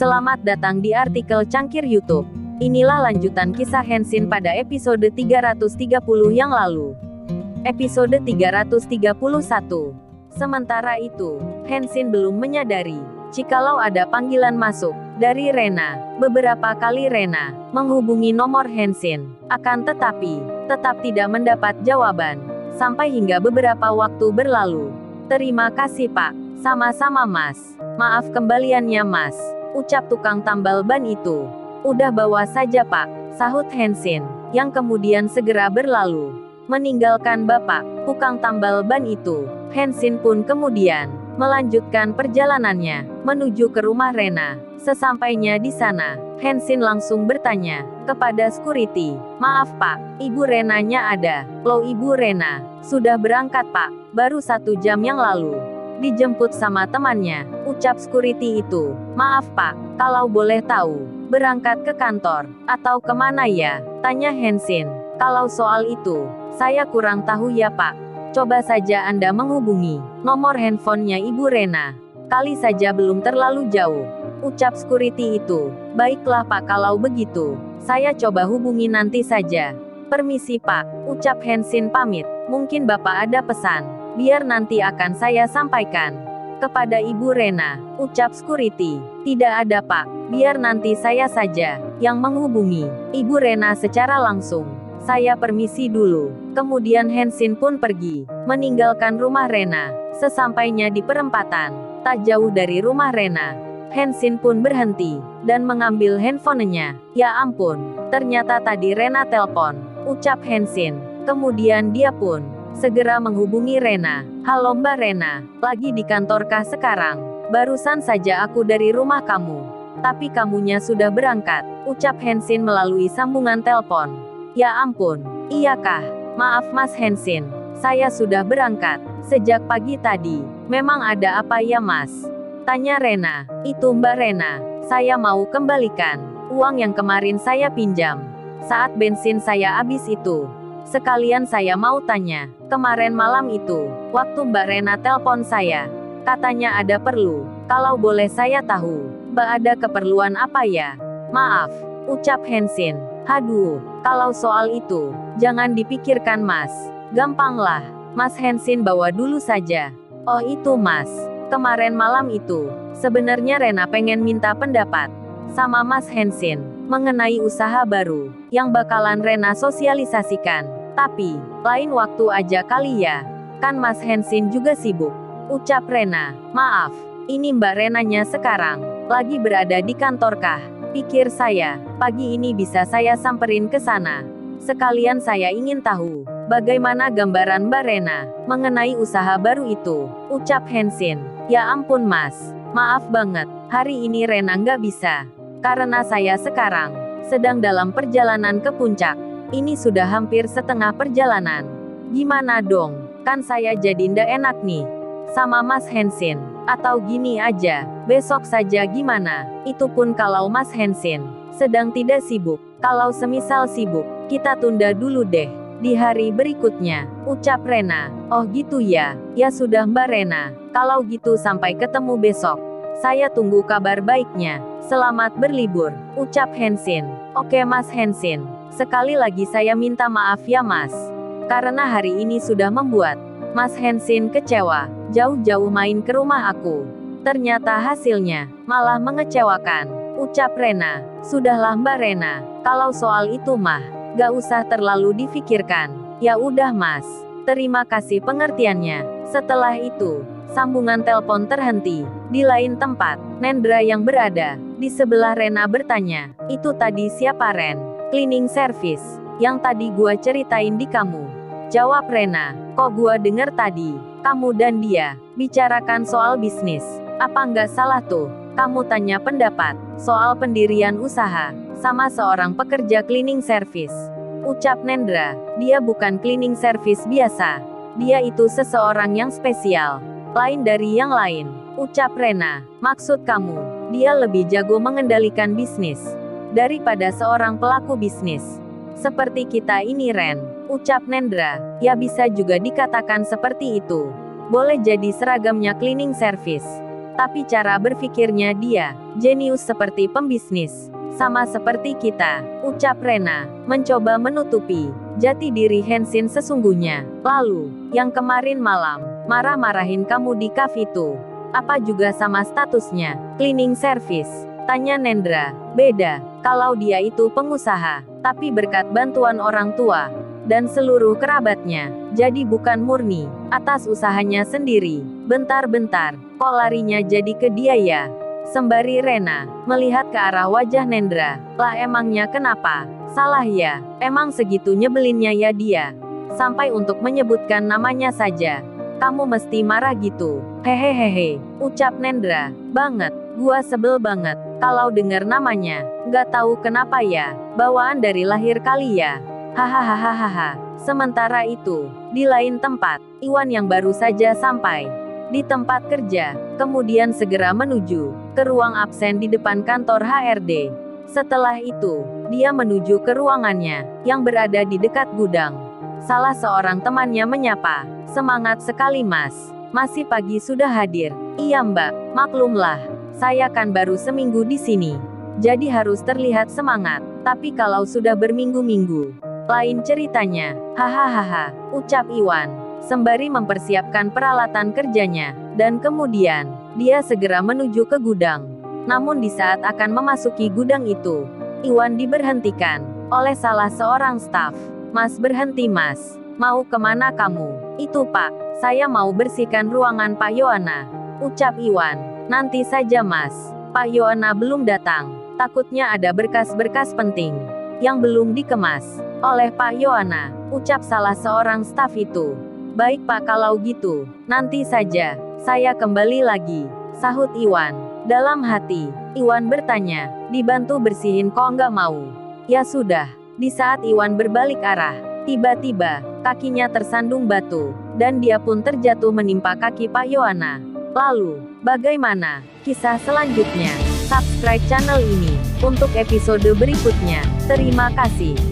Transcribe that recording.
Selamat datang di artikel Cangkir YouTube. Inilah lanjutan kisah Henshin pada episode 330 yang lalu. Episode 331. Sementara itu, Henshin belum menyadari jikalau ada panggilan masuk dari Rena. Beberapa kali Rena menghubungi nomor Henshin, akan tetapi tetap tidak mendapat jawaban. Sampai hingga beberapa waktu berlalu. Terima kasih Pak. Sama-sama Mas. Maaf kembaliannya Mas, ucap tukang tambal ban itu. Udah bawa saja Pak, sahut Henshin, yang kemudian segera berlalu. Meninggalkan bapak, tukang tambal ban itu, Henshin pun kemudian melanjutkan perjalanannya menuju ke rumah Rena. Sesampainya di sana, Henshin langsung bertanya kepada security, "Maaf Pak, Ibu Renanya ada?" "Loh Ibu Rena, sudah berangkat Pak, baru 1 jam yang lalu. Dijemput sama temannya," ucap security itu. "Maaf Pak, kalau boleh tahu, berangkat ke kantor, atau kemana ya?" tanya Henshin. "Kalau soal itu, saya kurang tahu ya Pak. Coba saja Anda menghubungi nomor handphonenya Ibu Rena. Kali saja belum terlalu jauh," ucap security itu. "Baiklah Pak kalau begitu, saya coba hubungi nanti saja." "Permisi Pak," ucap Henshin pamit. "Mungkin Bapak ada pesan, biar nanti akan saya sampaikan kepada Ibu Rena," ucap security. "Tidak ada Pak, biar nanti saya saja yang menghubungi Ibu Rena secara langsung. Saya permisi dulu." Kemudian Henshin pun pergi, meninggalkan rumah Rena. Sesampainya di perempatan, tak jauh dari rumah Rena, Henshin pun berhenti, dan mengambil handphonenya. "Ya ampun, ternyata tadi Rena telepon," ucap Henshin. Kemudian dia pun segera menghubungi Rena. "Halo Mbak Rena, lagi di kantorkah sekarang? Barusan saja aku dari rumah kamu. Tapi kamunya sudah berangkat," ucap Henshin melalui sambungan telepon. "Ya ampun, iyakah? Maaf Mas Henshin, saya sudah berangkat sejak pagi tadi." "Memang ada apa ya Mas?" tanya Rena. "Itu Mbak Rena, saya mau kembalikan uang yang kemarin saya pinjam saat bensin saya habis itu. Sekalian saya mau tanya, kemarin malam itu, waktu Mbak Rena telepon saya, katanya ada perlu. Kalau boleh saya tahu, Mbak ada keperluan apa ya?" "Maaf," ucap Henshin. "Haduh, kalau soal itu, jangan dipikirkan Mas. Gampanglah, Mas Henshin bawa dulu saja." "Oh itu Mas, kemarin malam itu, sebenarnya Rena pengen minta pendapat sama Mas Henshin mengenai usaha baru yang bakalan Rena sosialisasikan. Tapi, lain waktu aja kali ya. Kan Mas Henshin juga sibuk," ucap Rena. "Maaf, ini Mbak Renanya sekarang lagi berada di kantorkah? Pikir saya, pagi ini bisa saya samperin ke sana. Sekalian saya ingin tahu, bagaimana gambaran Mbak Rena mengenai usaha baru itu," ucap Henshin. "Ya ampun Mas, maaf banget, hari ini Rena nggak bisa. Karena saya sekarang sedang dalam perjalanan ke puncak. Ini sudah hampir setengah perjalanan. Gimana dong, kan saya jadi ndak enak nih sama Mas Henshin. Atau gini aja, besok saja gimana? Itu pun kalau Mas Henshin sedang tidak sibuk. Kalau semisal sibuk, kita tunda dulu deh di hari berikutnya," ucap Rena. "Oh gitu ya, ya sudah Mbak Rena, kalau gitu sampai ketemu besok. Saya tunggu kabar baiknya. Selamat berlibur," ucap Henshin. "Oke Mas Henshin, sekali lagi saya minta maaf ya Mas, karena hari ini sudah membuat Mas Henshin kecewa. Jauh-jauh main ke rumah aku. Ternyata hasilnya malah mengecewakan," ucap Rena. "Sudahlah Mbak Rena, kalau soal itu mah gak usah terlalu difikirkan. Ya udah Mas, terima kasih pengertiannya." Setelah itu, sambungan telepon terhenti. Di lain tempat, Nendra yang berada di sebelah Rena bertanya, "Itu tadi siapa Ren? Cleaning service yang tadi gua ceritain di kamu?" Jawab Rena. "Kok gua denger tadi kamu dan dia bicarakan soal bisnis. Apa nggak salah tuh kamu tanya pendapat soal pendirian usaha sama seorang pekerja cleaning service?" ucap Nendra. "Dia bukan cleaning service biasa. Dia itu seseorang yang spesial, lain dari yang lain," ucap Rena. "Maksud kamu, dia lebih jago mengendalikan bisnis daripada seorang pelaku bisnis seperti kita ini Ren," ucap Nendra. "Ya bisa juga dikatakan seperti itu. Boleh jadi seragamnya cleaning service Tapi cara berpikirnya dia, jenius seperti pembisnis. Sama seperti kita, ucap Rena, mencoba menutupi jati diri Hansin sesungguhnya. Lalu, yang kemarin malam, marah-marahin kamu di cafe itu. Apa juga sama statusnya? Cleaning service? Tanya Nendra. Beda, kalau dia itu pengusaha, tapi berkat bantuan orang tua dan seluruh kerabatnya, jadi bukan murni atas usahanya sendiri. Bentar-bentar, kok larinya jadi ke dia ya? Sembari Rena melihat ke arah wajah Nendra. Lah emangnya kenapa? Salah ya? Emang segitu nyebelinnya ya dia? Sampai untuk menyebutkan namanya saja. Kamu mesti marah gitu. Hehehehe, ucap Nendra. Banget, gua sebel banget. Kalau denger namanya, nggak tahu kenapa ya. Bawaan dari lahir kali ya. Hahaha. Sementara itu, di lain tempat, Iwan yang baru saja sampai di tempat kerja, kemudian segera menuju ke ruang absen di depan kantor HRD. Setelah itu, dia menuju ke ruangannya yang berada di dekat gudang. Salah seorang temannya menyapa, "Semangat sekali Mas. Masih pagi sudah hadir." "Iya Mbak, maklumlah. Saya kan baru seminggu di sini. Jadi harus terlihat semangat. Tapi kalau sudah berminggu-minggu, lain ceritanya." Hahaha, ucap Iwan sembari mempersiapkan peralatan kerjanya, dan kemudian, dia segera menuju ke gudang. Namun di saat akan memasuki gudang itu, Iwan diberhentikan oleh salah seorang staf. "Mas berhenti Mas, mau kemana kamu?" "Itu Pak, saya mau bersihkan ruangan Pak Yohana," ucap Iwan. "Nanti saja Mas, Pak Yohana belum datang, takutnya ada berkas-berkas penting yang belum dikemas oleh Pak Yohana," ucap salah seorang staf itu. "Baik Pak kalau gitu, nanti saja, saya kembali lagi," sahut Iwan. Dalam hati, Iwan bertanya, "Dibantu bersihin kok nggak mau?" "Ya sudah." Di saat Iwan berbalik arah, tiba-tiba, kakinya tersandung batu, dan dia pun terjatuh menimpa kaki Pak Yohana. Lalu, bagaimana kisah selanjutnya? Subscribe channel ini untuk episode berikutnya. Terima kasih.